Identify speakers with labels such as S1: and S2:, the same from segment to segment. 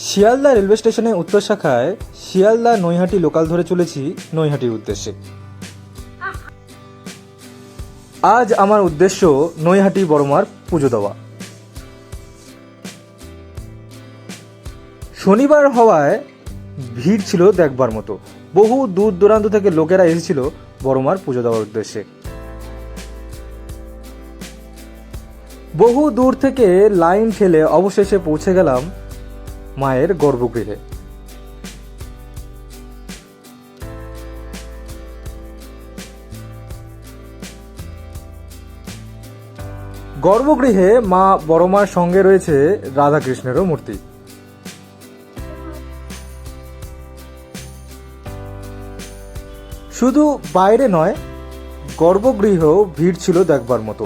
S1: Sealdah railway স্টেশনের উত্তর শাখায় শিয়ালদা নৈহাটি লোকাল ধরে চলেছি নৈহাটির উদ্দেশ্যে। আজ আমার উদ্দেশ্য নৈহাটি বড়মার পুজো দেওয়া। শনিবার হওয়ায় ভিড় ছিল দেখবার মতো। বহু দূর দূরান্ত থেকে লোকেরা এসেছিল বড়মার পুজো দেওয়ার উদ্দেশ্যে। বহু দূর থেকে লাইন ঠেলে অবশেষে পৌঁছে গেলাম মায়ের গর্ভগৃহে। গর্ভগৃহে মা বড়মার সঙ্গে রয়েছে রাধাকৃষ্ণেরও মূর্তি। শুধু বাইরে নয়, গর্ভগৃহেও ভিড় ছিল দেখবার মতো।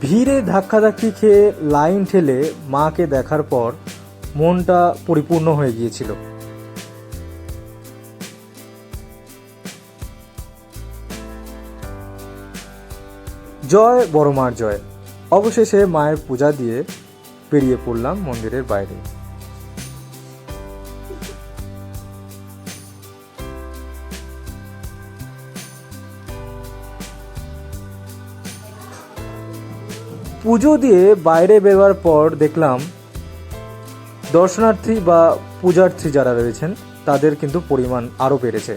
S1: ভিড়ে ধাক্কাধাক্কি খেয়ে লাইন ঠেলে মাকে দেখার পর মনটা পরিপূর্ণ হয়ে গিয়েছিল। জয় বড়মার জয়। অবশেষে মায়ের পূজা দিয়ে বেরিয়ে পড়লাম মন্দিরের বাইরে। পুজো দিয়ে বাইরে বেরোবার পর দেখলাম দর্শনার্থী বা পূজার্থী যারা রয়েছেন তাদের কিন্তু পরিমাণ আরও বেড়েছে।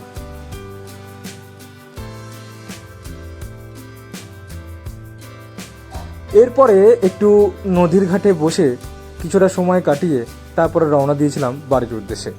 S1: এরপরে একটু নদীর ঘাটে বসে কিছুটা সময় কাটিয়ে তারপরে রওনা দিয়েছিলাম বাড়ির উদ্দেশ্যে।